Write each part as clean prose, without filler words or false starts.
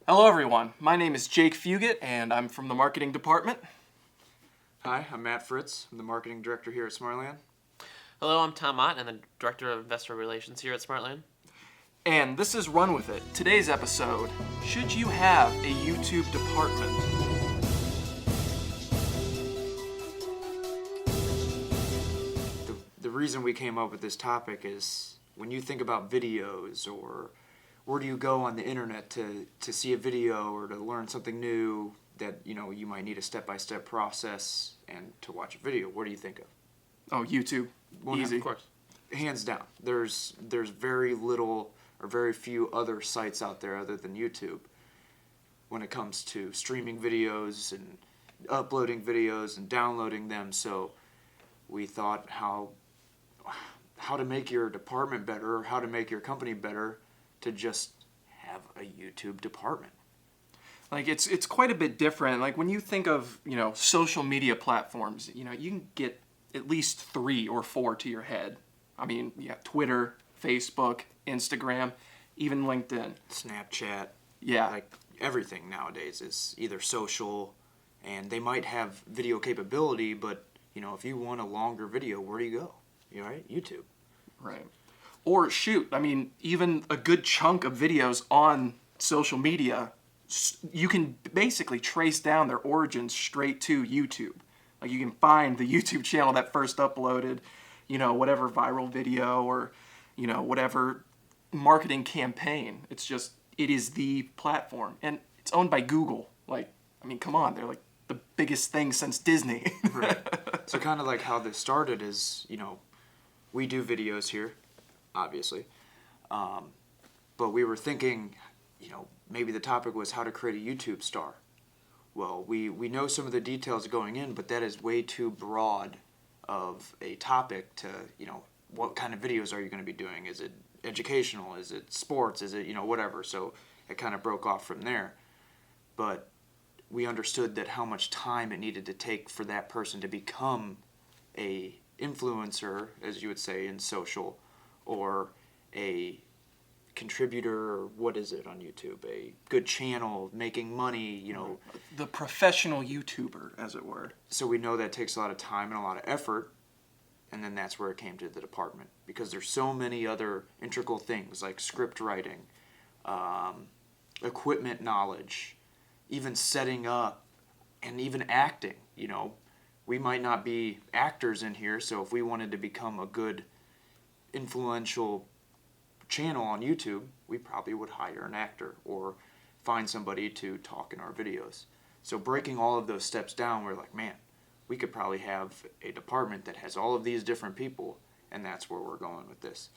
Hello everyone, my name is Jake Fugit and I'm from the marketing department. Hi, I'm Matt Fritz. I'm the marketing director here at Smartland. Hello, I'm Tom Mott, and the Director of Investor Relations here at Smartland. And this is Run With It. Today's episode, should you have a YouTube department? The reason we came up with this topic is when you think about videos or where do you go on the internet to see a video or to learn something new that you might need a step-by-step process and to watch a video, what do you think of? Oh, YouTube. Easy. Of course. Hands down. There's very little or very few other sites out there other than YouTube when it comes to streaming videos and uploading videos and downloading them. So we thought how to make your department better or how to make your company better to just have a YouTube department. Like it's quite a bit different. Like when you think of, social media platforms, you can get at least 3 or 4 to your head. I mean, you got Twitter, Facebook, Instagram, even LinkedIn. Snapchat. Yeah. Like everything nowadays is either social and they might have video capability, but if you want a longer video, where do you go? Right? YouTube. Right. Or shoot, I mean, even a good chunk of videos on social media, you can basically trace down their origins straight to YouTube. Like you can find the YouTube channel that first uploaded, whatever viral video or, whatever marketing campaign. It is the platform. And it's owned by Google. Come on, they're like the biggest thing since Disney. Right. So kind of like how this started is, we do videos here, obviously. But we were thinking, maybe the topic was how to create a YouTube star. Well, we know some of the details going in, but that is way too broad of a topic to, what kind of videos are you going to be doing? Is it educational? Is it sports? Is it, whatever? So it kind of broke off from there. But we understood that how much time it needed to take for that person to become a influencer, as you would say, in social, or a contributor, or what is it on YouTube? A good channel, making money, The professional YouTuber, as it were. So we know that takes a lot of time and a lot of effort, and then that's where it came to the department. Because there's so many other integral things like script writing, equipment knowledge, even setting up, and even acting, We might not be actors in here, so if we wanted to become a good influential channel on YouTube, we probably would hire an actor or find somebody to talk in our videos. So breaking all of those steps down, we're like, man, we could probably have a department that has all of these different people, and that's where we're going with this.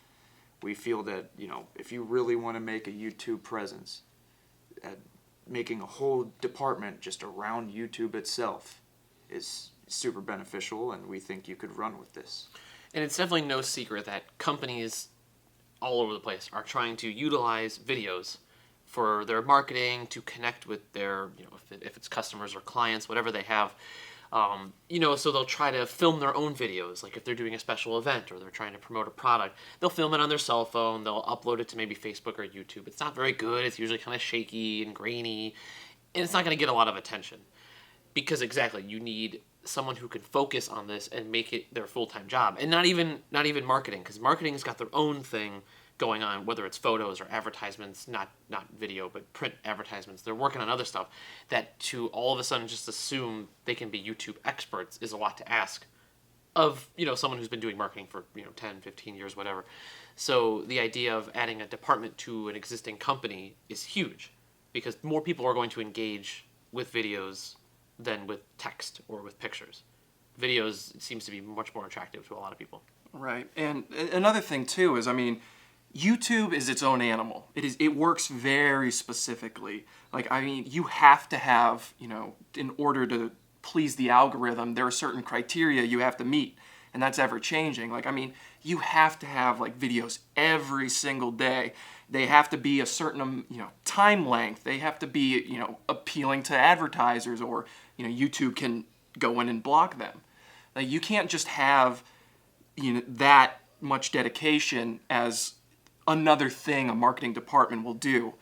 We feel that, if you really want to make a YouTube presence, making a whole department just around YouTube itself is super beneficial, and we think you could run with this. And it's definitely no secret that companies all over the place are trying to utilize videos for their marketing to connect with their, if it's customers or clients, whatever they have. So they'll try to film their own videos, like if they're doing a special event or they're trying to promote a product, they'll film it on their cell phone, they'll upload it to maybe Facebook or YouTube. It's not very good, it's usually kind of shaky and grainy, and it's not going to get a lot of attention. Because exactly, you need someone who can focus on this and make it their full-time job. And not even marketing, because marketing's got their own thing going on, whether it's photos or advertisements, not video, but print advertisements. They're working on other stuff that to all of a sudden just assume they can be YouTube experts is a lot to ask of, someone who's been doing marketing for, 10, 15 years, whatever. So the idea of adding a department to an existing company is huge because more people are going to engage with videos than with text or with pictures. Videos seems to be much more attractive to a lot of people. Right. And another thing too is, YouTube is its own animal. It works very specifically. You have to have, in order to please the algorithm, there are certain criteria you have to meet, and that's ever changing. You have to have videos every single day. They have to be a certain, time length. They have to be, appealing to advertisers, or, YouTube can go in and block them. You can't just have, that much dedication as another thing a marketing department will do.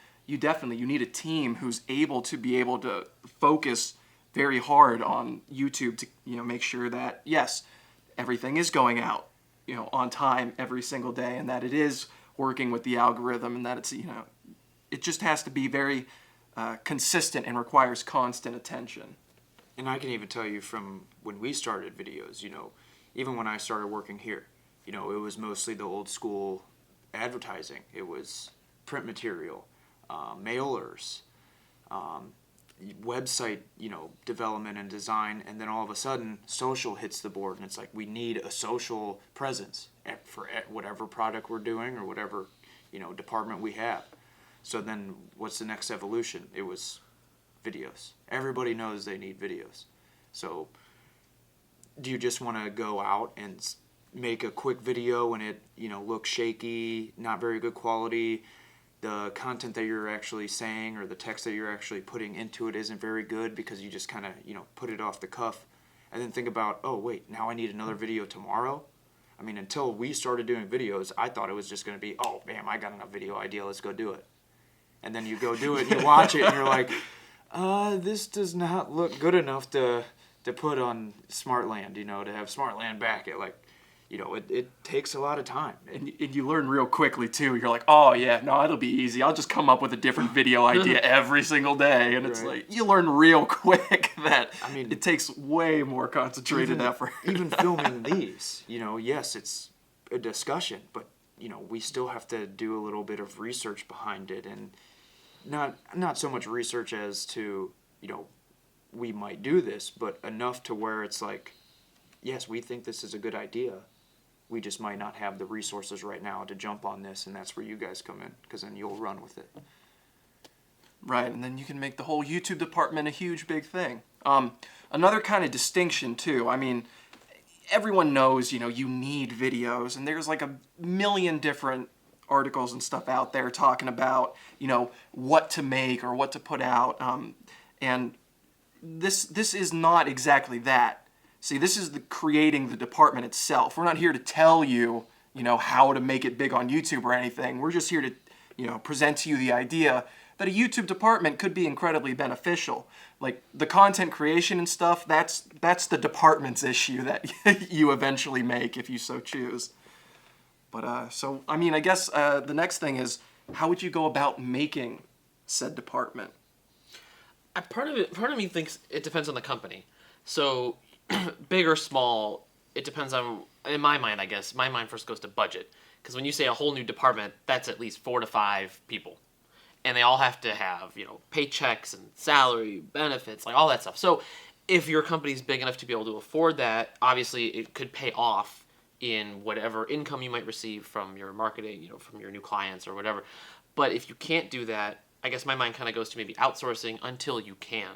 you need a team who's able to focus very hard on YouTube to, make sure that, yes, everything is going out, on time every single day, and that it is working with the algorithm, and that it's, it just has to be very consistent and requires constant attention. And I can even tell you from when we started videos, even when I started working here, it was mostly the old school advertising. It was print material, mailers, website, development and design, and then all of a sudden social hits the board, and it's like we need a social presence for whatever product we're doing or whatever, department we have. So then what's the next evolution? It was videos. Everybody knows they need videos. So do you just want to go out and make a quick video and it, looks shaky, not very good quality, the content that you're actually saying or the text that you're actually putting into it isn't very good because you just kind of, put it off the cuff, and then think about, oh wait, now I need another video tomorrow? I mean, until we started doing videos, I thought it was just going to be, oh, bam, I got a video idea, let's go do it. And then you go do it and you watch it and you're like, this does not look good enough to put on Smartland, to have Smartland back it. Like, it takes a lot of time. And you learn real quickly, too. You're like, oh, yeah, no, it'll be easy. I'll just come up with a different video idea every single day. And it's like, you learn real quick that it takes way more concentrated effort. Even filming these, yes, it's a discussion, but, we still have to do a little bit of research behind it. And not so much research as to, we might do this, but enough to where it's like, yes, we think this is a good idea. We just might not have the resources right now to jump on this, and that's where you guys come in, because then you'll run with it. Right, and then you can make the whole YouTube department a huge, big thing. Another kind of distinction, too. I mean, everyone knows, you need videos, and there's like a million different articles and stuff out there talking about, what to make or what to put out. And this is not exactly that. See, this is creating the department itself. We're not here to tell you, how to make it big on YouTube or anything. We're just here to, present to you the idea that a YouTube department could be incredibly beneficial. Like the content creation and stuff, that's the department's issue that you eventually make if you so choose. But so, I guess the next thing is, how would you go about making said department? Part of me thinks it depends on the company. So big or small, it depends on, in my mind, I guess, my mind first goes to budget. Because when you say a whole new department, that's at least 4 to 5 people. And they all have to have, paychecks and salary, benefits, like all that stuff. So if your company's big enough to be able to afford that, obviously it could pay off in whatever income you might receive from your marketing, from your new clients or whatever. But if you can't do that, I guess my mind kind of goes to maybe outsourcing until you can.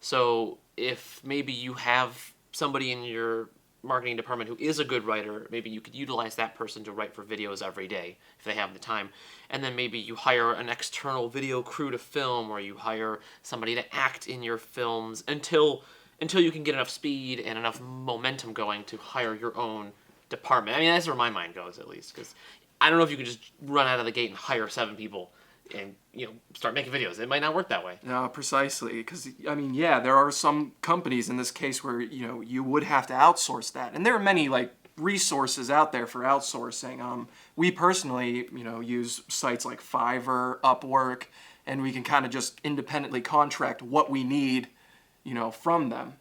So if maybe you have somebody in your marketing department who is a good writer, maybe you could utilize that person to write for videos every day if they have the time. And then maybe you hire an external video crew to film, or you hire somebody to act in your films until you can get enough speed and enough momentum going to hire your own department. That's where my mind goes, at least, because I don't know if you can just run out of the gate and hire 7 people and start making videos. It might not work that way. No, precisely, because there are some companies in this case where you would have to outsource that, and there are many resources out there for outsourcing. We personally use sites like Fiverr, Upwork, and we can kind of just independently contract what we need from them.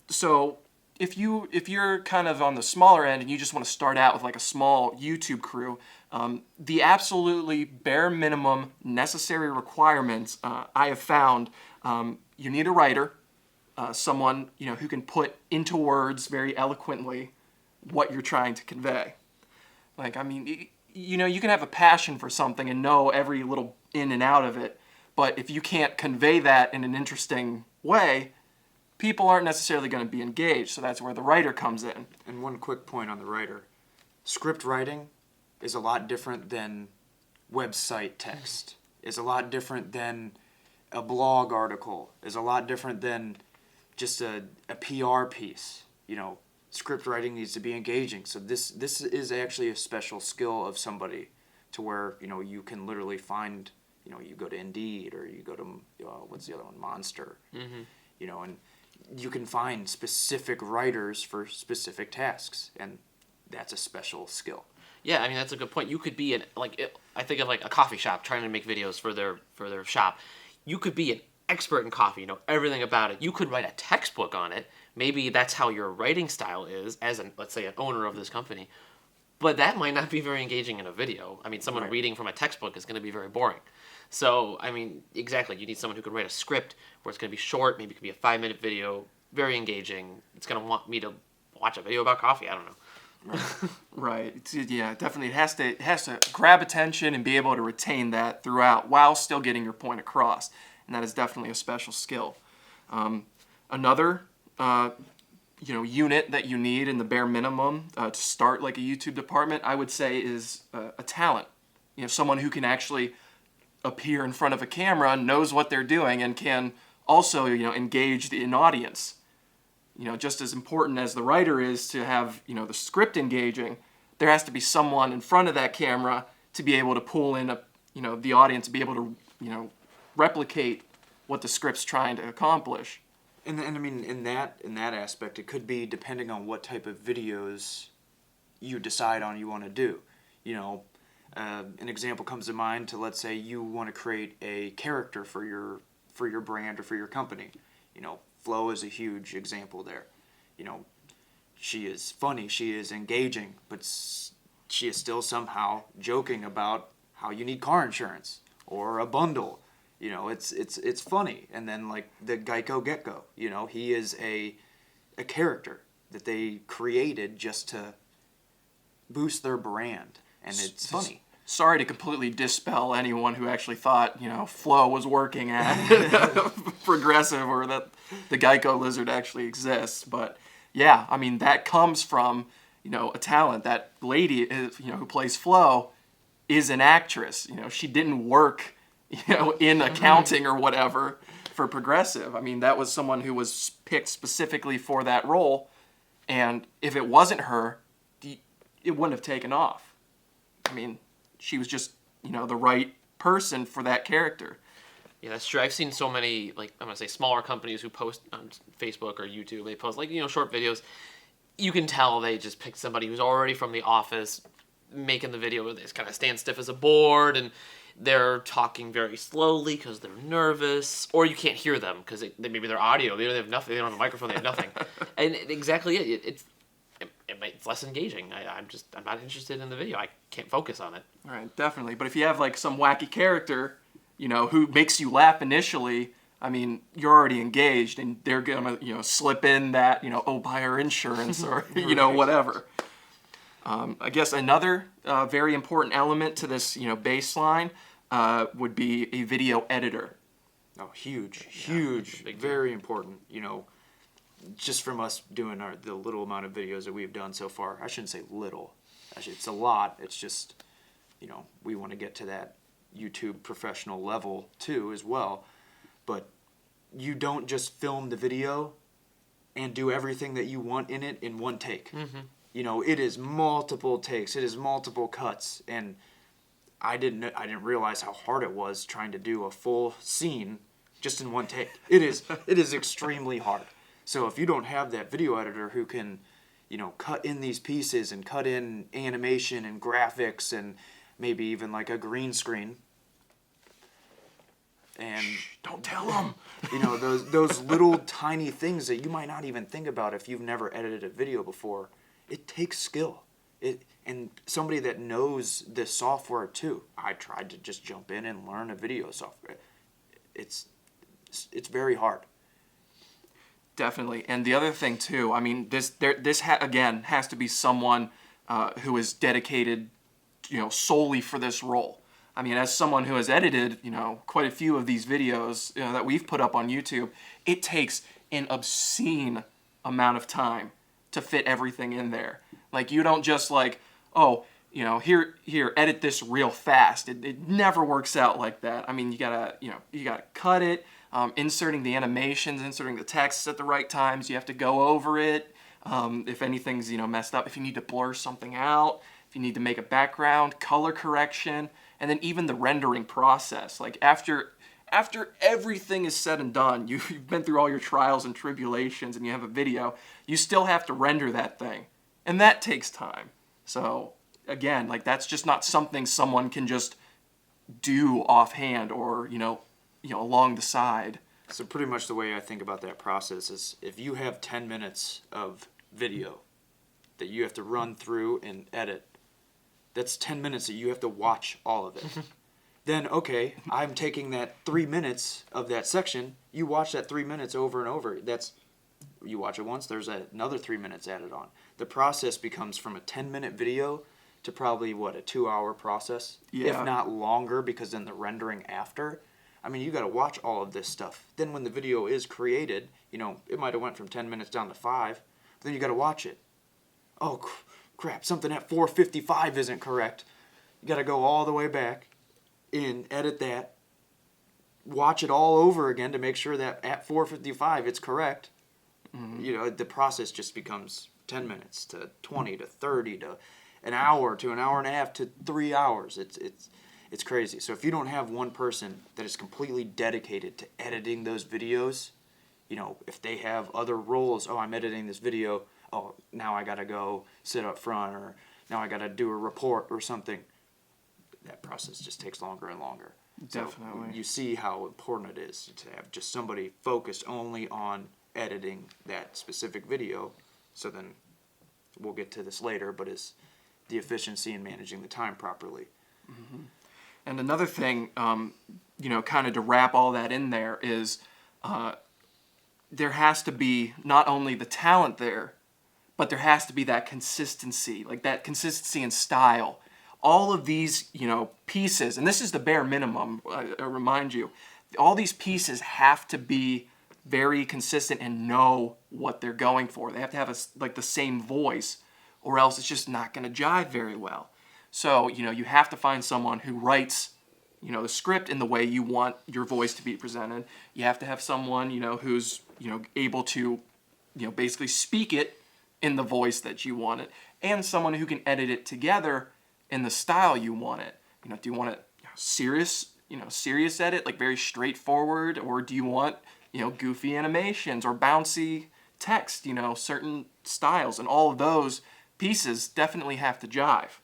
So if you're kind of on the smaller end and you just want to start out with a small YouTube crew, the absolutely bare minimum necessary requirements I have found, you need a writer, someone who can put into words very eloquently what you're trying to convey. You can have a passion for something and know every little in and out of it, but if you can't convey that in an interesting way, people aren't necessarily going to be engaged. So that's where the writer comes in. And one quick point on the writer. Script writing is a lot different than website text, is a lot different than a blog article, is a lot different than just a PR piece. Script writing needs to be engaging. So this is actually a special skill of somebody to where, you can literally find You know, you go to Indeed or you go to what's the other one, Monster. You know, and you can find specific writers for specific tasks, and that's a special skill. Yeah, I mean that's a good point. You could be I think of like a coffee shop trying to make videos for their shop. You could be an expert in coffee, you know everything about it. You could write a textbook on it. Maybe that's how your writing style is as let's say an owner of this company. But that might not be very engaging in a video. I mean, someone reading from a textbook is going to be very boring. So, I mean, exactly. You need someone who can write a script where it's going to be short. Maybe it could be a 5-minute video, very engaging. It's going to want me to watch a video about coffee. I don't know. Right. Yeah, definitely. It has to grab attention and be able to retain that throughout while still getting your point across. And that is definitely a special skill. Another unit that you need in the bare minimum to start like a YouTube department, I would say, is a talent. You know, someone who can actually appear in front of a camera, knows what they're doing, and can also, engage an audience. You know, just as important as the writer is to have, the script engaging, there has to be someone in front of that camera to be able to pull in the audience, to be able to, replicate what the script's trying to accomplish. And I mean, in that aspect, it could be depending on what type of videos you decide on you want to do. You know, an example comes to mind to, let's say you want to create a character for your brand or for your company. You know, Flo is a huge example there. You know, she is funny, she is engaging, but she is still somehow joking about how you need car insurance or a bundle. You know, it's funny. And then like the Geico Gecko, he is a character that they created just to boost their brand, and it's funny. Sorry to completely dispel anyone who actually thought, Flo was working at Progressive or that the Geico lizard actually exists. But yeah, I mean, that comes from, a talent. That lady, who plays Flo is an actress. She didn't work, in accounting or whatever for Progressive. I mean, that was someone who was picked specifically for that role. And if it wasn't her, it wouldn't have taken off. I mean, she was just, the right person for that character. Yeah, that's true. I've seen so many, I'm going to say smaller companies who post on Facebook or YouTube. They post, short videos. You can tell they just picked somebody who's already from the office making the video where they just kind of stand stiff as a board and they're talking very slowly because they're nervous, or you can't hear them because maybe their audio, they have nothing, they don't have a microphone, they have nothing. And exactly it's less engaging. I'm not interested in the video. I can't focus on it. All right, definitely. But if you have some wacky character, who makes you laugh initially, I mean, you're already engaged, and they're gonna, slip in that, buy our insurance or, whatever. I guess another very important element to this, baseline would be a video editor. Oh, huge, very important. Just from us doing the little amount of videos that we've done so far. I shouldn't say little. Actually, it's a lot. It's just, we want to get to that YouTube professional level too as well. But you don't just film the video and do everything that you want in it in one take. Mm-hmm. It is multiple takes. It is multiple cuts. And I didn't realize how hard it was trying to do a full scene just in one take. It is extremely hard. So if you don't have that video editor who can, cut in these pieces and cut in animation and graphics and maybe even like a green screen, and don't tell them. Those little tiny things that you might not even think about if you've never edited a video before, it takes skill. And somebody that knows the software too. I tried to just jump in and learn a video software. It's very hard. Definitely. And the other thing too, I mean, this again has to be someone who is dedicated, solely for this role. I mean, as someone who has edited, quite a few of these videos that we've put up on YouTube, it takes an obscene amount of time to fit everything in there. Like, you don't just here, edit this real fast. It never works out like that. I mean, you gotta cut it. Inserting the animations, inserting the texts at the right times. You have to go over it. If anything's messed up, if you need to blur something out, if you need to make a background, color correction, And then even the rendering process, like after everything is said and done, you've been through all your trials and tribulations and you have a video, you still have to render that thing. And that takes time. So again, like that's just not something someone can just do offhand or, along the side. So pretty much the way I think about that process is if you have 10 minutes of video that you have to run through and edit, that's 10 minutes that you have to watch all of it. Then, okay, I'm taking that 3 minutes of that section. You watch that 3 minutes over and over. You watch it once, there's another 3 minutes added on. The process becomes from a 10-minute video to probably, a 2-hour process? Yeah. If not longer, because then the rendering after. I mean, you got to watch all of this stuff. Then when the video is created, it might have went from 10 minutes down to 5. But then you got to watch it. Oh, crap, something at 4:55 isn't correct. You got to go all the way back and edit that, watch it all over again to make sure that at 4:55 it's correct. Mm-hmm. The process just becomes 10 minutes to 20 to 30 to an hour to an hour and a half to 3 hours. It's crazy. So if you don't have one person that is completely dedicated to editing those videos, if they have other roles, I'm editing this video, now I got to go sit up front, or now I got to do a report or something. That process just takes longer and longer. Definitely. So you see how important it is to have just somebody focused only on editing that specific video. So then we'll get to this later, but it's the efficiency in managing the time properly. Mm-hmm. And another thing, kind of to wrap all that in there is there has to be not only the talent there, but there has to be that consistency, like that consistency in style. All of these, pieces, and this is the bare minimum, I remind you, all these pieces have to be very consistent and know what they're going for. They have to have the same voice, or else it's just not going to jive very well. So, you have to find someone who writes, the script in the way you want your voice to be presented. You have to have someone, who's, able to, basically speak it in the voice that you want it, and someone who can edit it together in the style you want it. Do you want it serious edit, like very straightforward, or do you want, goofy animations or bouncy text, certain styles, and all of those pieces definitely have to jive.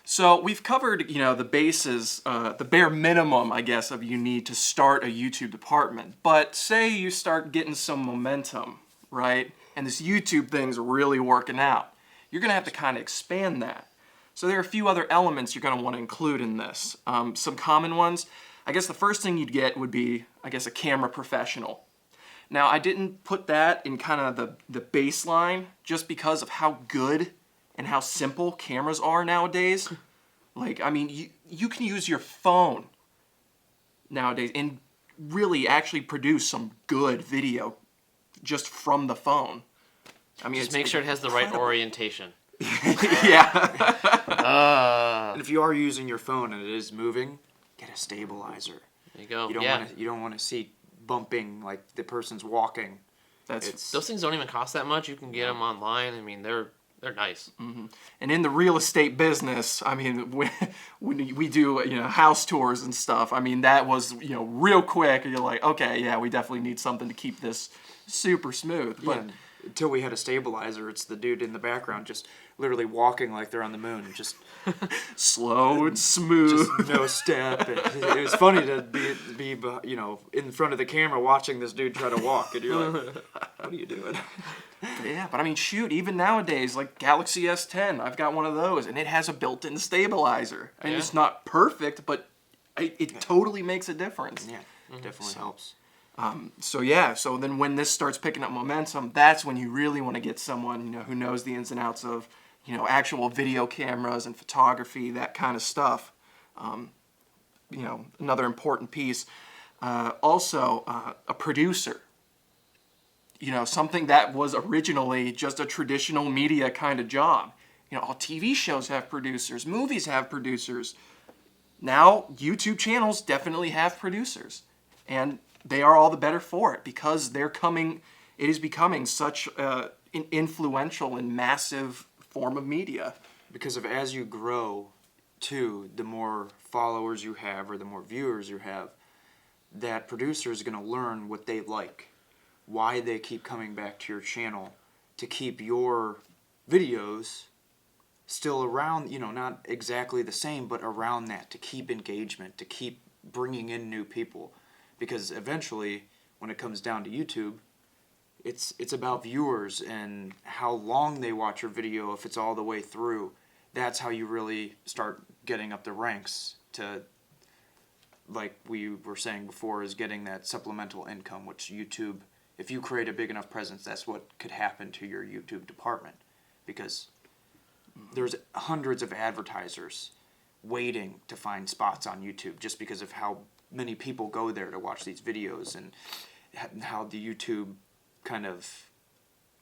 So we've covered, the bases, the bare minimum, I guess, of you need to start a YouTube department. But say you start getting some momentum, right? And this YouTube thing's really working out. You're going to have to kind of expand that. So there are a few other elements you're going to want to include in this. Some common ones, I guess the first thing you'd get would be, a camera professional. Now, I didn't put that in kind of the baseline just because of how good and how simple cameras are nowadays. You can use your phone nowadays and really actually produce some good video just from the phone. Just make sure it has the right orientation. Yeah. And if you are using your phone and it is moving, get a stabilizer. There you go. You don't want to see bumping like the person's walking. Those things don't even cost that much. You can get them online. They're nice. Mm-hmm. And in the real estate business, when we do house tours and stuff, that was real quick. You're like, okay, yeah, we definitely need something to keep this super smooth. But until we had a stabilizer, it's the dude in the background just literally walking like they're on the moon, just slow and smooth, just no step. It was funny to be in front of the camera watching this dude try to walk, and you're like, what are you doing? Yeah, but shoot, even nowadays, like Galaxy S10, I've got one of those, and it has a built-in stabilizer. It's not perfect, but it totally makes a difference. Yeah, definitely helps. So then when this starts picking up momentum, that's when you really want to get someone, who knows the ins and outs of, actual video cameras and photography, that kind of stuff. Another important piece. Also, a producer. Something that was originally just a traditional media kind of job. All TV shows have producers, movies have producers. Now, YouTube channels definitely have producers. And they are all the better for it because it is becoming such an influential and massive form of media. Because as you grow too, the more followers you have or the more viewers you have, that producer is going to learn what they like, why they keep coming back to your channel, to keep your videos still around, not exactly the same, but around that, to keep engagement, to keep bringing in new people. Because eventually, when it comes down to YouTube, it's about viewers and how long they watch your video. If it's all the way through, that's how you really start getting up the ranks to, like we were saying before, is getting that supplemental income, which YouTube, if you create a big enough presence, that's what could happen to your YouTube department. Because there's hundreds of advertisers waiting to find spots on YouTube just because of how many people go there to watch these videos, and how the YouTube kind of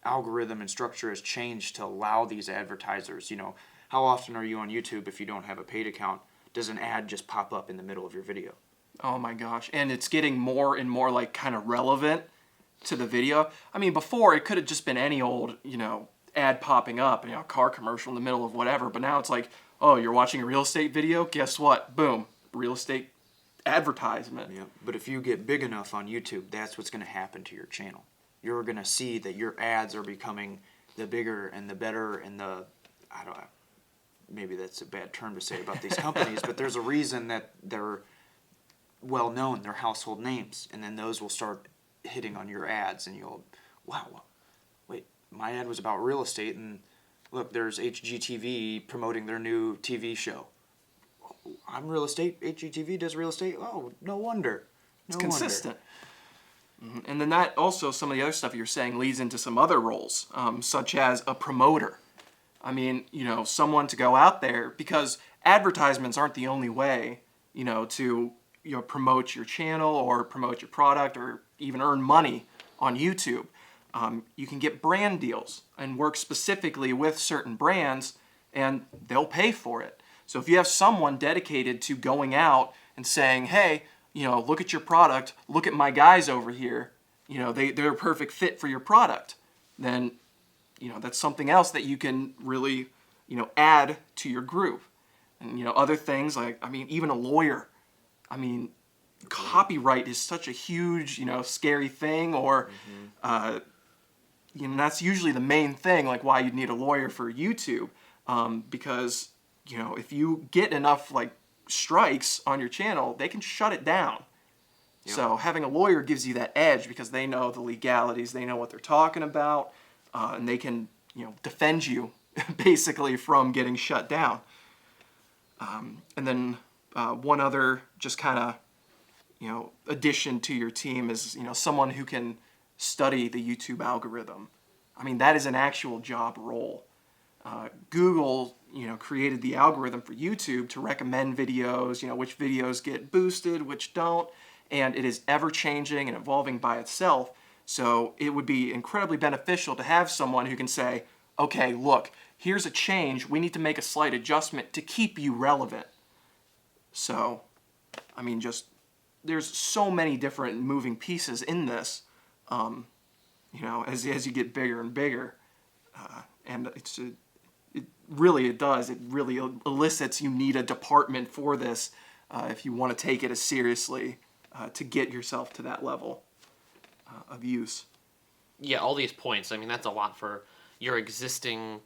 algorithm and structure has changed to allow these advertisers. How often are you on YouTube if you don't have a paid account? Does an ad just pop up in the middle of your video? Oh my gosh. And it's getting more and more like kind of relevant to the video. I mean, before it could have just been any old, ad popping up, car commercial in the middle of whatever. But now it's like, oh, you're watching a real estate video? Guess what? Boom. Real estate advertisement. Yeah. But if you get big enough on YouTube, that's what's going to happen to your channel. You're going to see that your ads are becoming the bigger and the better and I don't know, maybe that's a bad term to say about these companies, but there's a reason that they're well known, they're household names, and then those will start hitting on your ads, and you'll, wow, wait, my ad was about real estate, and look, there's HGTV promoting their new TV show. I'm real estate, HGTV does real estate, oh, no wonder. It's consistent. And then that also, some of the other stuff you're saying leads into some other roles, such as a promoter. I mean, someone to go out there, because advertisements aren't the only way, to promote your channel or promote your product or even earn money on YouTube. You can get brand deals and work specifically with certain brands, and they'll pay for it. So if you have someone dedicated to going out and saying, hey, look at your product, look at my guys over here, they're a perfect fit for your product, then that's something else that you can really, add to your group. And, other things like, even a lawyer. Copyright is such a huge, scary thing, or, that's usually the main thing, like why you'd need a lawyer for YouTube. Because, if you get enough, strikes on your channel, they can shut it down. Yep. So having a lawyer gives you that edge because they know the legalities, they know what they're talking about. And they can, defend you basically from getting shut down. And then one other just kind of, addition to your team is, someone who can study the YouTube algorithm. That is an actual job role. Google, created the algorithm for YouTube to recommend videos, which videos get boosted, which don't, and it is ever changing and evolving by itself. So it would be incredibly beneficial to have someone who can say, okay, look, here's a change. We need to make a slight adjustment to keep you relevant. So, there's so many different moving pieces in this, as you get bigger and bigger. And it really elicits, you need a department for this if you want to take it as seriously to get yourself to that level of use. Yeah, all these points, that's a lot for your existing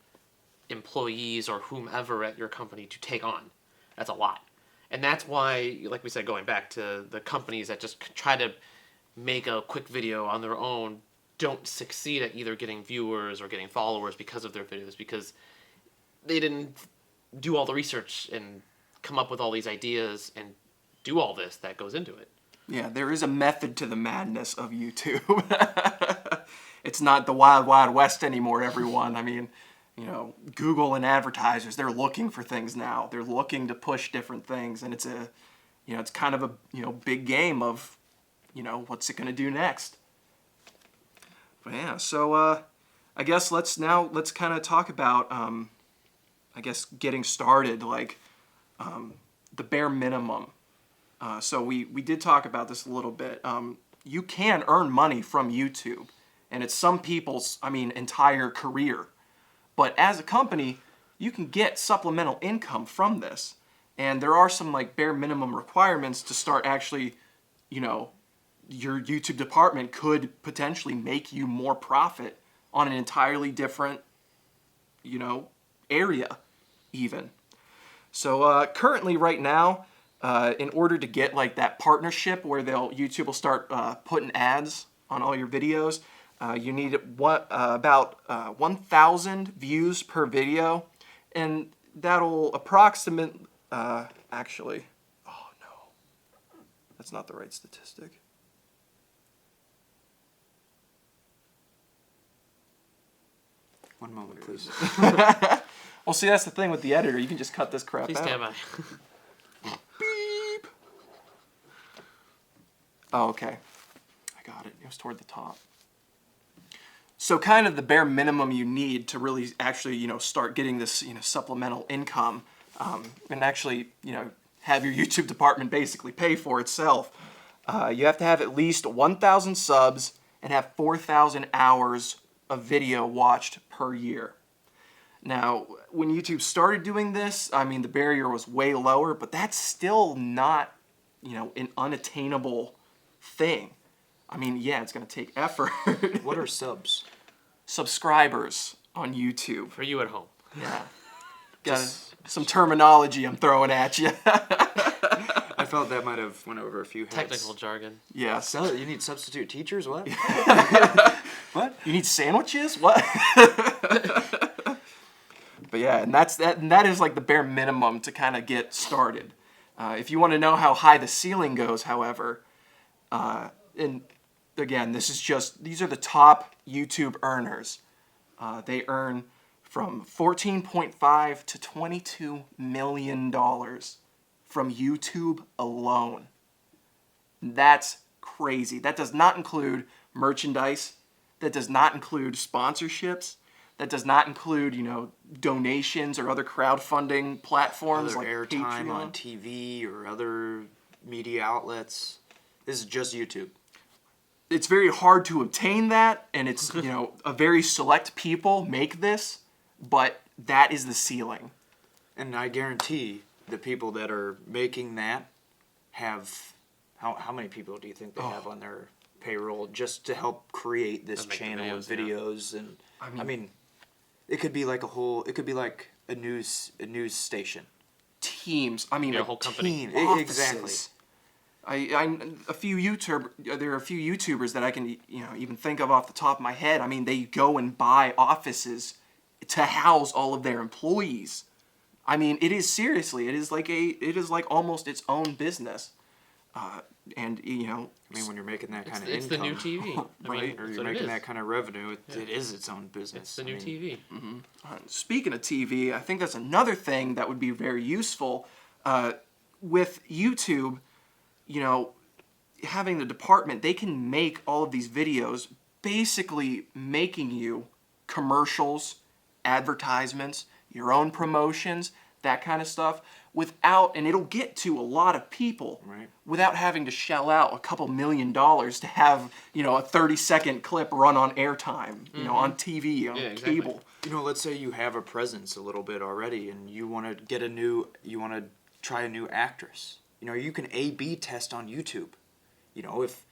employees or whomever at your company to take on. That's a lot. And that's why, like we said, going back to the companies that just try to make a quick video on their own don't succeed at either getting viewers or getting followers because of their videos, because they didn't do all the research and come up with all these ideas and do all this that goes into it. Yeah, there is a method to the madness of YouTube. It's not the wild, wild west anymore, everyone. Google and advertisers, they're looking for things now. They're looking to push different things, and it's it's kind of a, big game of, what's it going to do next? But yeah, so I guess let's kind of talk about, getting started, the bare minimum. So we did talk about this a little bit. You can earn money from YouTube, and it's some people's, entire career. But as a company, you can get supplemental income from this. And there are some like bare minimum requirements to start actually, you know, your YouTube department could potentially make you more profit on an entirely different, you know, area even. So currently right now, in order to get like that partnership where YouTube will start putting ads on all your videos, you need about 1,000 views per video, and that'll approximate. Actually, oh no, that's not the right statistic. One moment, please. Well, see, that's the thing with the editor. You can just cut this crap Please out. stand by. Beep. Oh, okay. I got it. It was toward the top. So kind of the bare minimum you need to really actually, you know, start getting this, you know, supplemental income, and actually, you know, have your YouTube department basically pay for itself. You have to have at least 1,000 subs and have 4,000 hours of video watched per year. Now, when YouTube started doing this, I mean, the barrier was way lower, but that's still not, you know, an unattainable thing. I mean, yeah, it's going to take effort. What are subs? Subscribers on YouTube. For you at home. Yeah. Got some terminology I'm throwing at you. I felt that might have went over a few heads. Technical jargon. Yeah. So you need substitute teachers? What? What? You need sandwiches? What? But yeah, and that is like the bare minimum to kind of get started. If you want to know how high the ceiling goes, however, and again, these are the top YouTube earners. They earn from $14.5 to $22 million from YouTube alone. That's crazy. That does not include merchandise. That does not include sponsorships. That does not include, you know, donations or other crowdfunding platforms Other like airtime Patreon. on TV or other media outlets. This is just YouTube. It's very hard to obtain that, and it's, you know, a very select people make this, but that is the ceiling. And I guarantee the people that are making that have... How many people do you think they have on their payroll just to help create this And make the channel of videos, yeah. videos? And I mean, it could be like it could be like a news station. Teams. I mean, Yeah, a like whole company. Team. Exactly. offices. There are a few YouTubers that I can, you know, even think of off the top of my head. I mean, they go and buy offices to house all of their employees. I mean, it is like almost its own business. And you know, I mean, when you're making that kind of It's income, the new TV. I right? mean, Or that's you're what it making is. that kind of revenue, it is its own business. It's the I new mean, TV. speaking of TV, I think that's another thing that would be very useful with YouTube. You know, having the department, they can make all of these videos, basically making you commercials, advertisements, your own promotions, that kind of stuff, and it'll get to a lot of people, Right. without having to shell out a couple $1 million to have, you know, a 30-second clip run on airtime, you know, on TV, on Yeah, exactly. cable. You know, let's say you have a presence a little bit already, and you want to try a new actress. You know, you can A/B test on YouTube. You know, if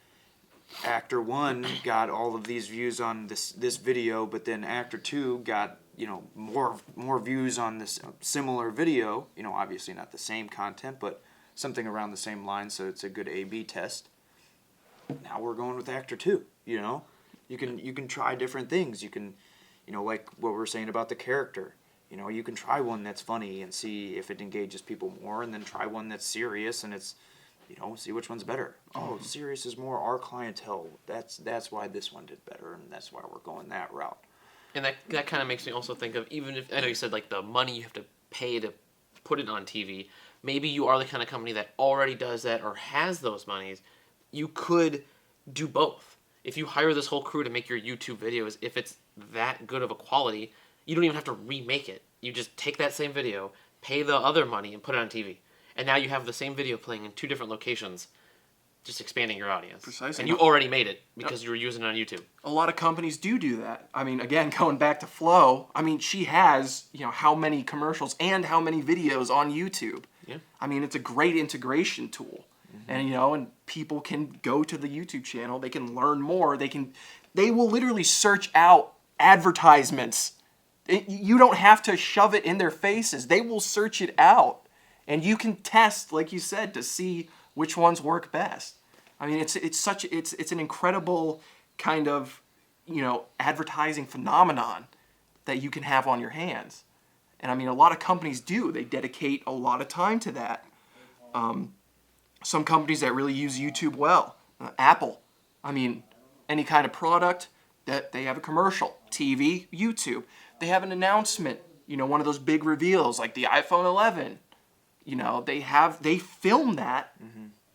actor 1 got all of these views on this video, but then actor 2 got, you know, more views on this similar video, you know, obviously not the same content, but something around the same line, so it's a good A/B test. Now we're going with actor 2, you know? You can try different things. You can, you know, like what we're saying about the character. You know, you can try one that's funny and see if it engages people more, and then try one that's serious and it's, you know, see which one's better. Oh, serious is more our clientele. That's why this one did better, and that's why we're going that route. And that kind of makes me also think of, even if, I know you said like the money you have to pay to put it on TV, maybe you are the kind of company that already does that or has those monies, you could do both. If you hire this whole crew to make your YouTube videos, if it's that good of a quality, you don't even have to remake it. You just take that same video, pay the other money, and put it on TV. And now you have the same video playing in 2 different locations, just expanding your audience. Precisely. And you already made it because you were using it on YouTube. A lot of companies do that. I mean, again, going back to Flo, I mean, she has, you know, how many commercials and how many videos on YouTube. Yeah. I mean, it's a great integration tool. And, and people can go to the YouTube channel. They can learn more. They will literally search out advertisements. You don't have to shove it in their faces. They will search it out. And you can test, like you said, to see which ones work best. I mean, it's an incredible kind of, advertising phenomenon that you can have on your hands. And I mean, a lot of companies do. They dedicate a lot of time to that. Some companies that really use YouTube well. Apple. I mean, any kind of product that they have a commercial. TV, YouTube. They have an announcement, one of those big reveals like the iPhone 11. They film that.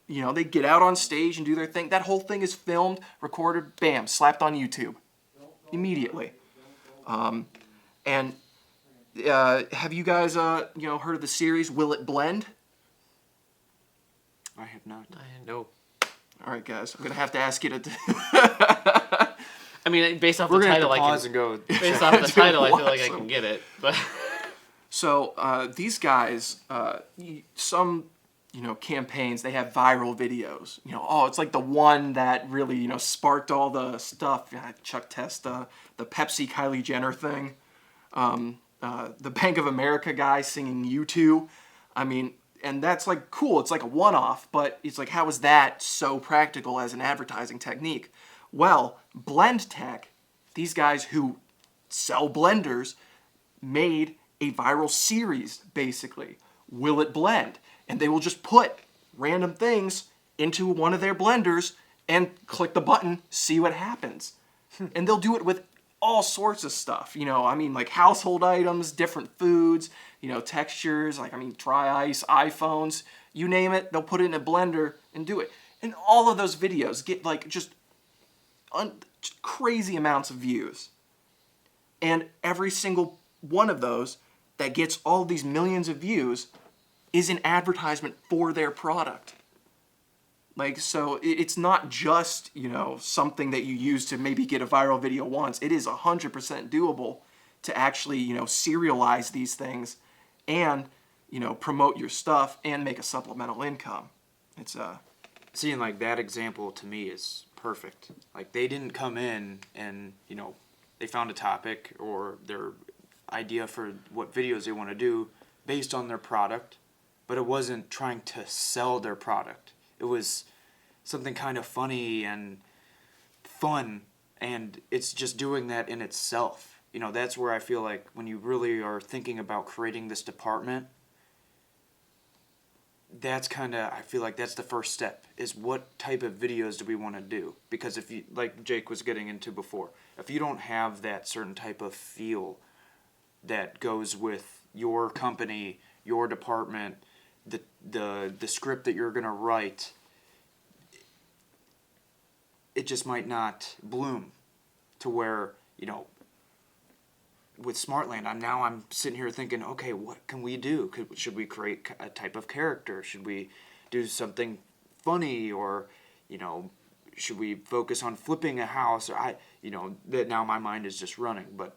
They get out on stage and do their thing. That whole thing is filmed, recorded, bam, slapped on YouTube immediately. And have you guys, heard of the series Will It Blend? I have not. I know. All right, guys, I'm gonna have to ask you to. I mean, based off We're the gonna title, have to I pause can. and go. Based off the title, I feel like I awesome. can get it. But So these guys, some campaigns, they have viral videos. It's like the one that really sparked all the stuff. Chuck Testa, the Pepsi Kylie Jenner thing, the Bank of America guy singing U2. I mean, and that's like cool. It's like a one-off, but it's like, how is that so practical as an advertising technique? Well, Blend Tech, these guys who sell blenders, made a viral series, basically. Will It Blend? And they will just put random things into one of their blenders and click the button, see what happens. And they'll do it with all sorts of stuff. Like household items, different foods, textures, dry ice, iPhones, you name it, they'll put it in a blender and do it. And all of those videos get just crazy amounts of views. And every single one of those that gets all these millions of views is an advertisement for their product. So it's not just, something that you use to maybe get a viral video once. It is 100% doable to actually, serialize these things and, promote your stuff and make a supplemental income. It's Seeing like that example to me is perfect. Like they didn't come in and, they found a topic or their idea for what videos they want to do based on their product, but it wasn't trying to sell their product. It was something kind of funny and fun, and it's just doing that in itself. That's where I feel like when you really are thinking about creating this department, I feel like that's the first step, is what type of videos do we want to do? Because if you, like Jake was getting into before, if you don't have that certain type of feel that goes with your company, your department, the script that you're going to write, it just might not bloom to where, with Smartland, I'm sitting here thinking, okay, what can we do? Should we create a type of character? Should we do something funny? Or, should we focus on flipping a house? Or that now my mind is just running. But,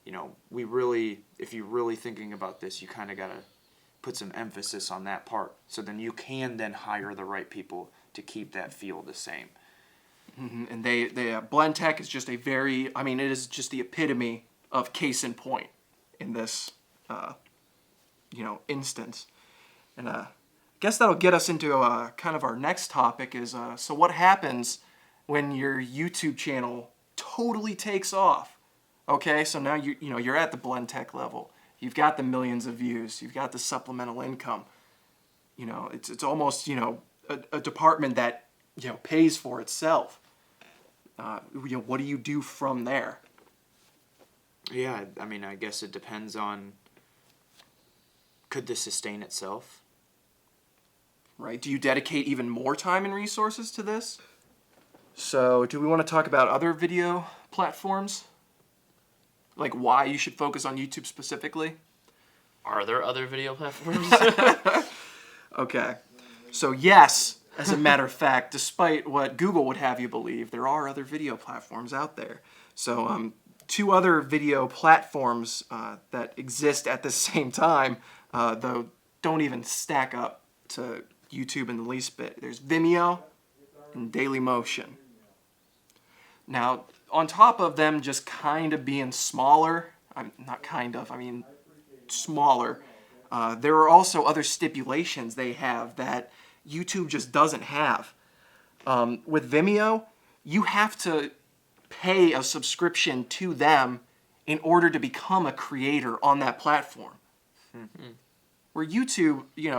if you're really thinking about this, you kind of got to put some emphasis on that part. So then you can then hire the right people to keep that feel the same. Mm-hmm. And they Blend Tech is just it is just the epitome of case in point in this, instance. And I guess that'll get us into kind of our next topic is, so what happens when your YouTube channel totally takes off? Okay, so now you're at the Blend Tech level. You've got the millions of views. You've got the supplemental income. It's almost, a department that, pays for itself. What do you do from there? Yeah, I guess it depends on, could this sustain itself? Right. Do you dedicate even more time and resources to this? So, do we want to talk about other video platforms? Like why you should focus on YouTube specifically? are there other video platforms? Okay. So yes, as a matter of fact, despite what Google would have you believe, there are other video platforms out there. So two other video platforms that exist at the same time, though don't even stack up to YouTube in the least bit. There's Vimeo and Dailymotion. Now, on top of them just kind of being smaller, smaller, there are also other stipulations they have that YouTube just doesn't have. With Vimeo, you have to pay a subscription to them in order to become a creator on that platform. Where YouTube, you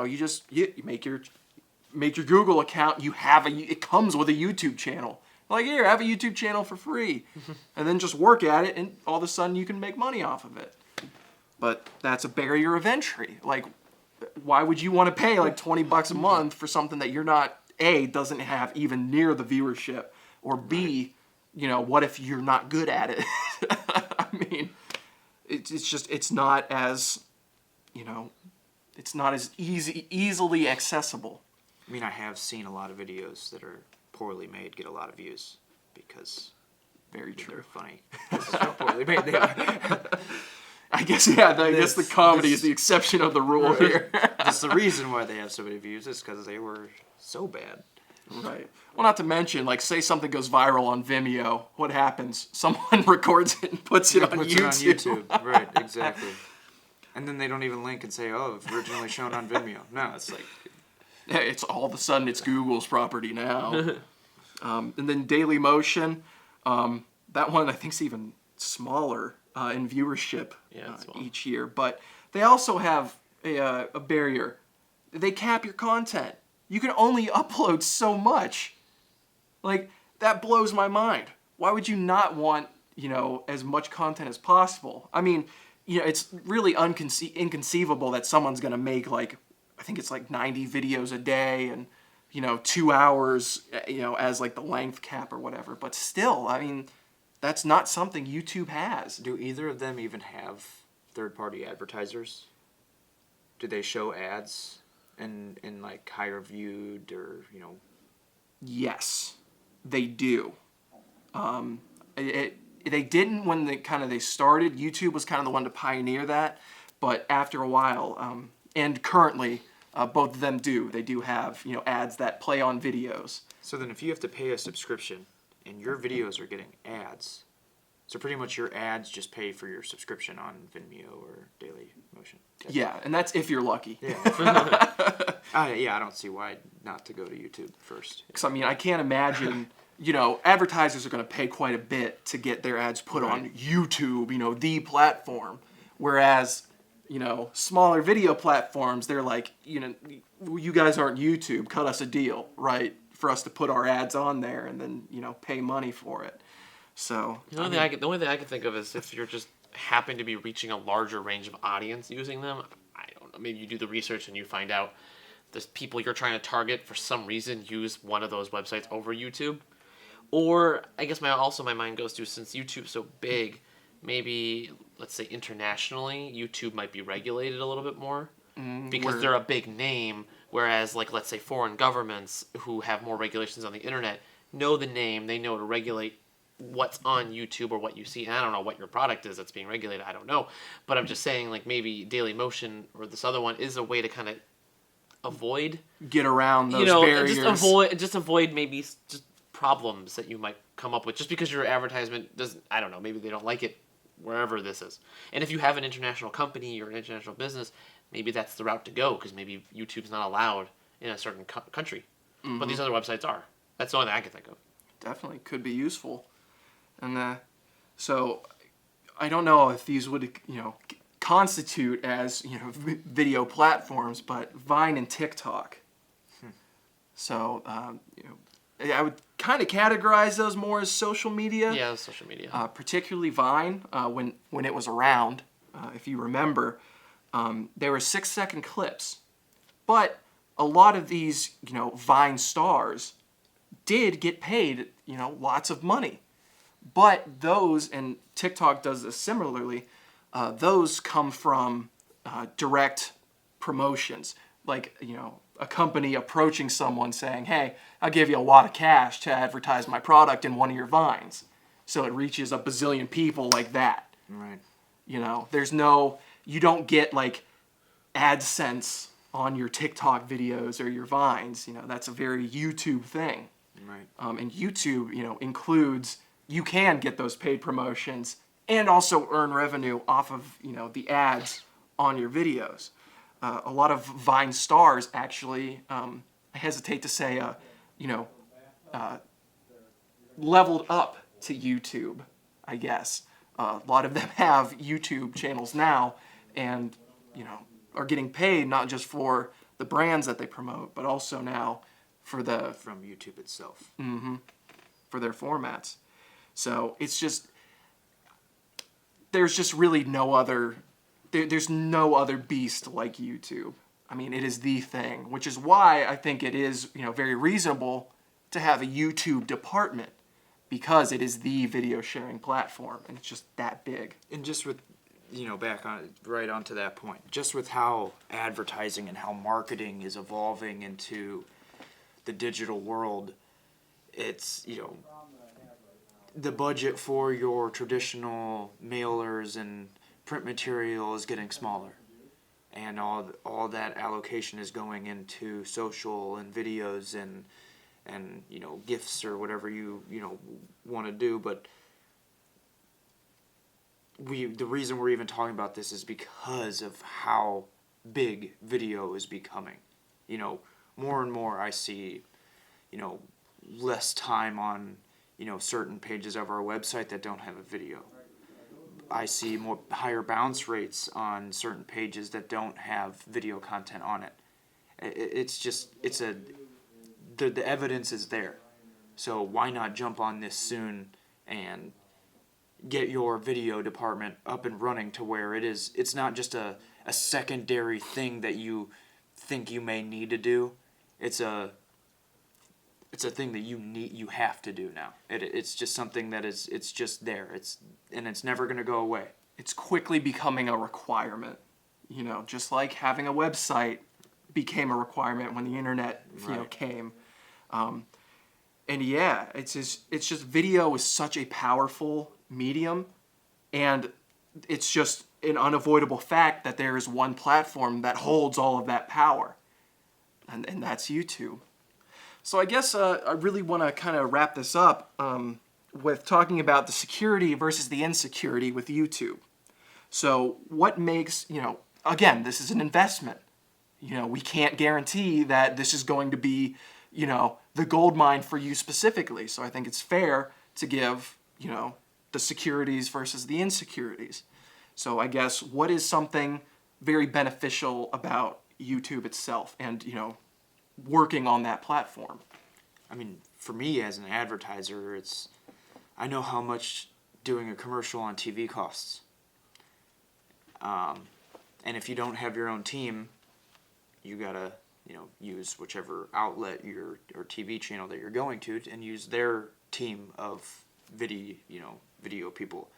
make your Google account, it comes with a YouTube channel. Like, here, have a YouTube channel for free. And then just work at it, and all of a sudden you can make money off of it. But that's a barrier of entry. Like, why would you want to pay like $20 a month for something that you're not, A, doesn't have even near the viewership, or B, what if you're not good at it? I mean, it's not as, it's not as easily accessible. I mean, I have seen a lot of videos that are poorly made get a lot of views because Very true. they're funny. This is how poorly made they are. I guess the comedy is the exception of the rule here. That's the reason why they have so many views is because they were so bad. Right. Well, not to mention, like, say something goes viral on Vimeo, what happens? Someone records it and puts it on YouTube. Right, exactly. And then they don't even link and say, oh, it's originally shown on Vimeo. No, it's like... It's all of a sudden it's Google's property now. And then Dailymotion, that one I think is even smaller in viewership each year. But they also have a barrier. They cap your content. You can only upload so much. Like, that blows my mind. Why would you not want, as much content as possible? I mean, it's really inconceivable that someone's going to make, like, I think it's like 90 videos a day and, 2 hours, as like the length cap or whatever. But still, I mean, that's not something YouTube has. Do either of them even have third-party advertisers? Do they show ads in like higher viewed or, Yes, they do. They didn't when they started. YouTube was kind of the one to pioneer that. But after a while, and currently, both of them do. They do have, ads that play on videos. So then if you have to pay a subscription and your videos are getting ads, so pretty much your ads just pay for your subscription on Vimeo or Dailymotion. Yeah, and that's if you're lucky. Yeah. I don't see why not to go to YouTube first. Because, I can't imagine, advertisers are going to pay quite a bit to get their ads put on YouTube, the platform. Whereas... smaller video platforms, they're like, you guys aren't YouTube, cut us a deal, right? For us to put our ads on there and then, pay money for it. So the only thing I can think of is if you're just happen to be reaching a larger range of audience using them. I don't know. Maybe you do the research and you find out the people you're trying to target for some reason use one of those websites over YouTube. Or I guess my mind goes to, since YouTube's so big, maybe, let's say internationally, YouTube might be regulated a little bit more because they're a big name, whereas, like, let's say foreign governments who have more regulations on the internet know the name, they know to regulate what's on YouTube or what you see. And I don't know what your product is that's being regulated, I don't know. But I'm just saying, like, maybe Dailymotion or this other one is a way to kind of avoid... Get around those barriers. Just avoid maybe just problems that you might come up with just because your advertisement doesn't... I don't know, maybe they don't like it wherever this is. And if you have an international company or an international business, maybe that's the route to go because maybe YouTube's not allowed in a certain country. Mm-hmm. But these other websites are. That's the only thing I can think of. Definitely could be useful. And so I don't know if these would, constitute as, video platforms, but Vine and TikTok. So, I would kind of categorize those more as social media. Yeah, social media. Particularly Vine, when it was around, if you remember, there were 6-second clips. But a lot of these, Vine stars did get paid, lots of money. But those, and TikTok does this similarly, those come from direct promotions. Like, a company approaching someone saying, hey, I'll give you a lot of cash to advertise my product in one of your Vines. So it reaches a bazillion people like that. Right. You don't get like AdSense on your TikTok videos or your Vines. That's a very YouTube thing. Right. And YouTube, includes, you can get those paid promotions and also earn revenue off of, the ads on your videos. A lot of Vine stars actually, I hesitate to say, leveled up to YouTube, I guess. A lot of them have YouTube channels now and, are getting paid not just for the brands that they promote, but also now for From YouTube itself. for their formats. So it's just, there's just really no other, there's no other beast like YouTube. I mean, it is the thing, which is why I think it is, very reasonable to have a YouTube department, because it is the video sharing platform and it's just that big. And just with, back on right onto that point, just with how advertising and how marketing is evolving into the digital world, it's, the budget for your traditional mailers and print material is getting smaller. And all that allocation is going into social and videos and gifts or whatever you want to do. But the reason we're even talking about this is because of how big video is becoming. More and more I see, less time on, certain pages of our website that don't have a video. I see higher bounce rates on certain pages that don't have video content on it. The evidence is there. So why not jump on this soon and get your video department up and running to where it's not just a secondary thing that you think you may need to do. It's a thing that you have to do now. It's just something that it's just there. It's never going to go away. It's quickly becoming a requirement. Just like having a website became a requirement when the internet came. And yeah, it's just video is such a powerful medium, and it's just an unavoidable fact that there is one platform that holds all of that power, and that's YouTube. So I guess I really want to kind of wrap this up with talking about the security versus the insecurity with YouTube. So what makes, again, this is an investment. We can't guarantee that this is going to be, the gold mine for you specifically. So I think it's fair to give, the securities versus the insecurities. So I guess what is something very beneficial about YouTube itself and, working on that platform? I mean, for me as an advertiser, I know how much doing a commercial on TV costs. And if you don't have your own team, you gotta, use whichever outlet or TV channel that you're going to and use their team of video people.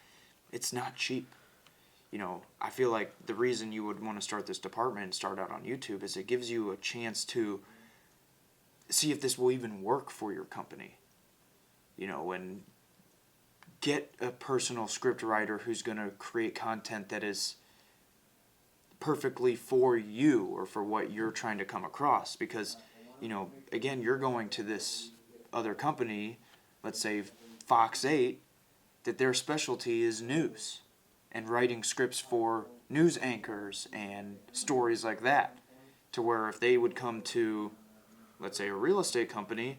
It's not cheap. I feel like the reason you would want to start this department and start out on YouTube is it gives you a chance to see if this will even work for your company. And get a personal script writer who's going to create content that is perfectly for you or for what you're trying to come across. Because, again, you're going to this other company, let's say Fox 8, that their specialty is news and writing scripts for news anchors and stories like that. To where if they would come to, let's say, a real estate company,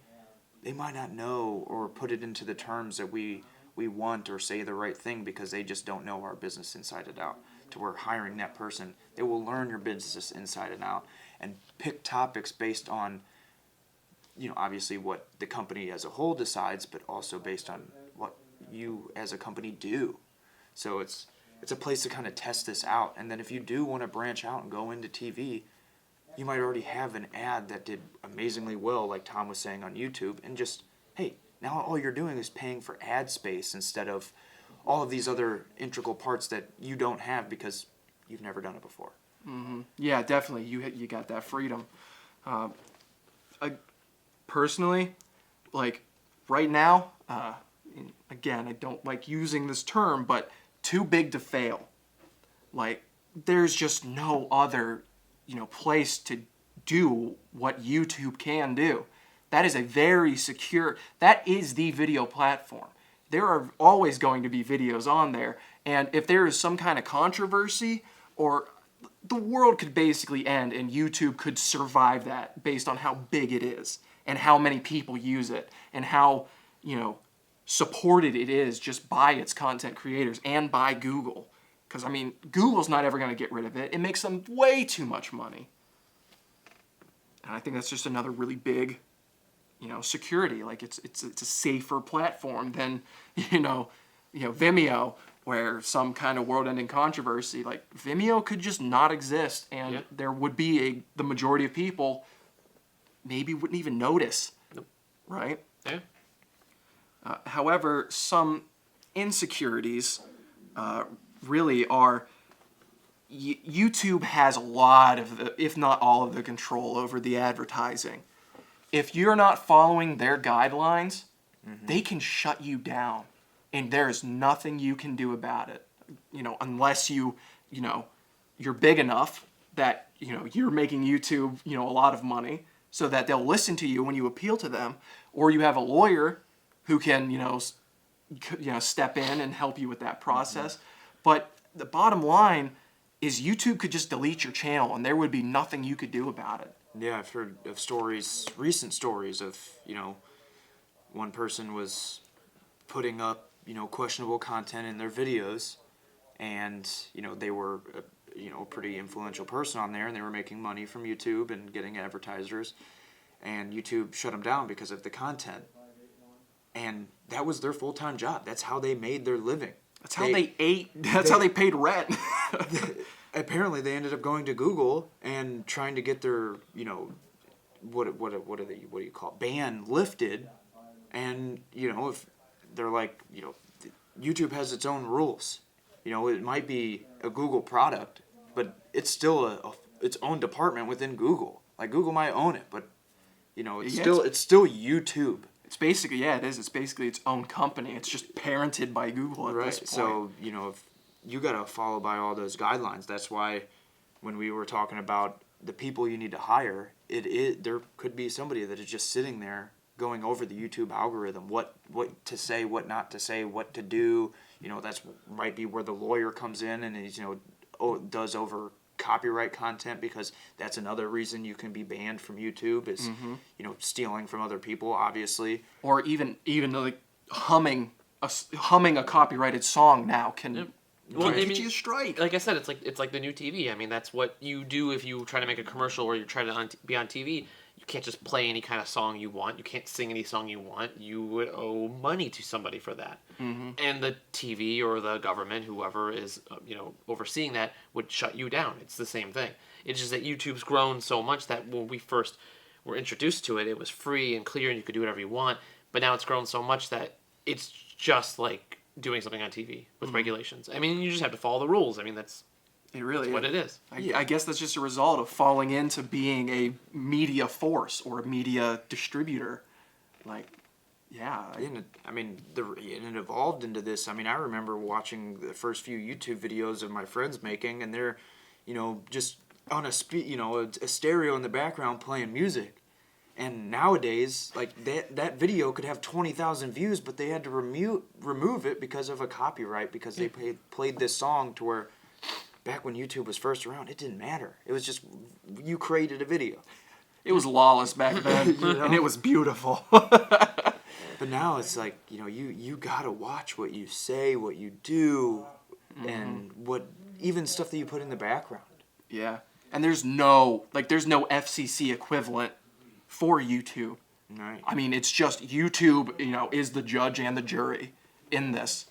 they might not know or put it into the terms that we want or say the right thing because they just don't know our business inside and out. To where hiring that person, they will learn your business inside and out and pick topics based on, obviously what the company as a whole decides, but also based on what you as a company do. So it's a place to kind of test this out. And then if you do want to branch out and go into TV, you might already have an ad that did amazingly well, like Tom was saying on YouTube, and just, hey, now all you're doing is paying for ad space instead of all of these other integral parts that you don't have because you've never done it before. Mm-hmm. Yeah, definitely. You got that freedom. Personally, like right now, again, I don't like using this term, but too big to fail. Like, there's just no other place to do what YouTube can do. That is a very secure, that is the video platform. There are always going to be videos on there, and if there is some kind of controversy, or the world could basically end and YouTube could survive that based on how big it is and how many people use it and how, supported it is just by its content creators and by Google. Because, Google's not ever going to get rid of it. It makes them way too much money. And I think that's just another really big, security. Like, it's a safer platform than, Vimeo, where some kind of world-ending controversy, like Vimeo could just not exist, and there would be the majority of people maybe wouldn't even notice. Nope. Right? Yeah. However, some insecurities really are, YouTube has a lot of, if not all of the control over the advertising. If you're not following their guidelines, they can shut you down, and there's nothing you can do about it. Unless you're big enough that, you're making YouTube, a lot of money so that they'll listen to you when you appeal to them, or you have a lawyer who can, step in and help you with that process. But the bottom line is YouTube could just delete your channel and there would be nothing you could do about it. Yeah, I've heard of recent stories of, one person was putting up, questionable content in their videos, and, they were, a pretty influential person on there, and they were making money from YouTube and getting advertisers, and YouTube shut them down because of the content. And that was their full-time job. That's how they made their living. That's how they ate. That's how they paid rent. Apparently, they ended up going to Google and trying to get their, what do you call it, ban lifted. And, if they're like, YouTube has its own rules. It might be a Google product, but it's still its own department within Google. Like, Google might own it, but, it's still YouTube. It's basically, it is. It's basically its own company. It's just parented by Google at this point. So, if you got to follow by all those guidelines. That's why when we were talking about the people you need to hire, there could be somebody that is just sitting there going over the YouTube algorithm, what to say, what not to say, what to do. That's might be where the lawyer comes in and he's, does over copyright content, because that's another reason you can be banned from YouTube is, stealing from other people, obviously. Or even like humming a copyrighted song now can get you a strike. Like I said, it's like the new TV. That's what you do if you try to make a commercial or you're trying to be on TV. You can't just play any kind of song you want. You can't sing any song you want. You would owe money to somebody for that. And the TV or the government, whoever is overseeing that, would shut you down. It's the same thing. It's just that YouTube's grown so much that when we first were introduced to it, it was free and clear and you could do whatever you want. But now it's grown so much that it's just like doing something on TV with regulations. You just have to follow the rules. That's what it is. I guess that's just a result of falling into being a media force or a media distributor. And it evolved into this. I remember watching the first few YouTube videos of my friends making, and they're, just on a stereo in the background playing music. And nowadays, that video could have 20,000 views, but they had to remove it because of a copyright, because they played this song to where, back when YouTube was first around, it didn't matter. It was just, you created a video. It was lawless back then, and it was beautiful. But now it's like, you gotta watch what you say, what you do, and even stuff that you put in the background. Yeah. And there's no FCC equivalent for YouTube. Right. It's just YouTube, is the judge and the jury in this.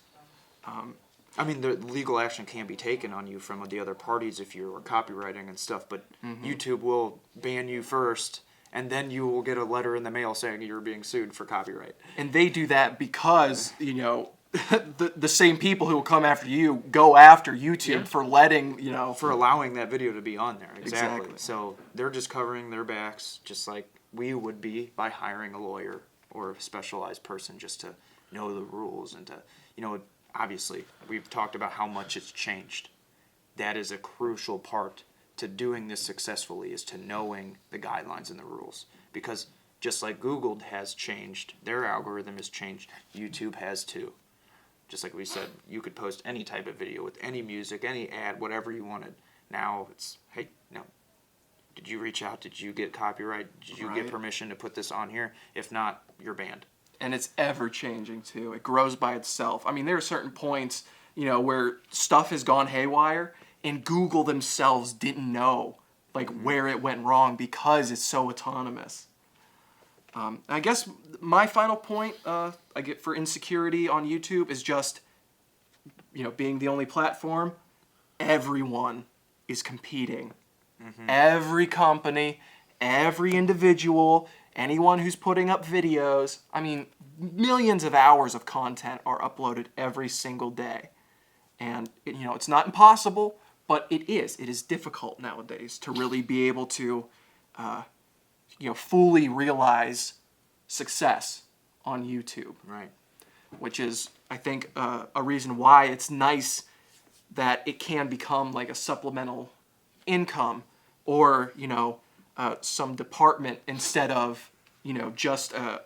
The legal action can be taken on you from the other parties if you're copywriting and stuff, but YouTube will ban you first, and then you will get a letter in the mail saying you're being sued for copyright. And they do that because, the same people who will come after you go after YouTube for letting, for allowing that video to be on there. Exactly. So they're just covering their backs, just like we would be by hiring a lawyer or a specialized person just to know the rules and to, obviously, we've talked about how much it's changed. That is a crucial part to doing this successfully is to knowing the guidelines and the rules. Because just like Google has changed, their algorithm has changed, YouTube has too. Just like we said, you could post any type of video with any music, any ad, whatever you wanted. Now it's, hey, no, did you reach out? Did you get copyright? Did you get permission to put this on here? If not, you're banned. And it's ever changing too. It grows by itself. I mean, there are certain points, where stuff has gone haywire and Google themselves didn't know where it went wrong because it's so autonomous. I guess my final point I get for insecurity on YouTube is just, being the only platform, everyone is competing. Every company, every individual, anyone who's putting up videos, I mean, millions of hours of content are uploaded every single day. And, it's not impossible, but it is. It is difficult nowadays to really be able to, fully realize success on YouTube. Right. Which is, I think, a reason why it's nice that it can become like a supplemental income or, some department instead of, just a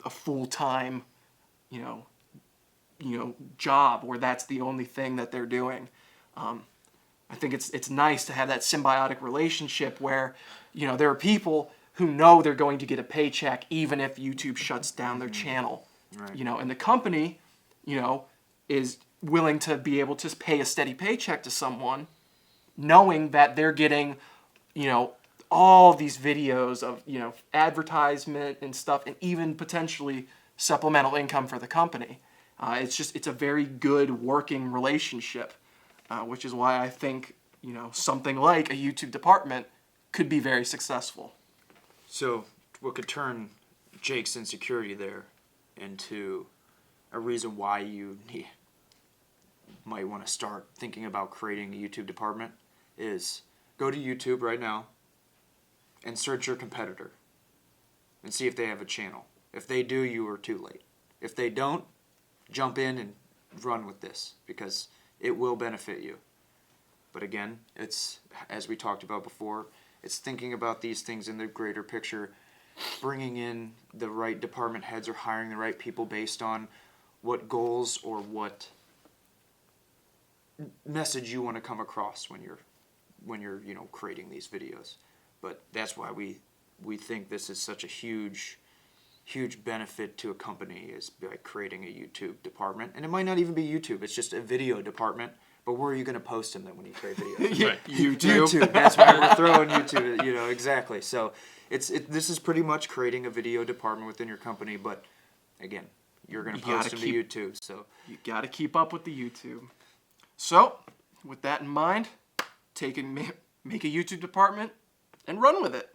full-time, job where that's the only thing that they're doing. I think it's nice to have that symbiotic relationship where, there are people who know they're going to get a paycheck even if YouTube shuts down their channel. Right. And the company, is willing to be able to pay a steady paycheck to someone knowing that they're getting, all these videos of, advertisement and stuff and even potentially supplemental income for the company. It's a very good working relationship, which is why I think, something like a YouTube department could be very successful. So what could turn Jake's insecurity there into a reason why you might want to start thinking about creating a YouTube department is go to YouTube right now and search your competitor and see if they have a channel. If they do, you are too late. If they don't, jump in and run with this because it will benefit you. But again, it's, as we talked about before, it's thinking about these things in the greater picture, bringing in the right department heads or hiring the right people based on what goals or what message you want to come across when you're creating these videos. But that's why we think this is such a huge benefit to a company is by creating a YouTube department. And it might not even be YouTube, it's just a video department. But where are you going to post them then when you create videos? Right. YouTube. That's why we're throwing YouTube. Exactly. So this is pretty much creating a video department within your company. But again, you're going to post them to YouTube. So You got to keep up with the YouTube. So with that in mind, make a YouTube department and run with it.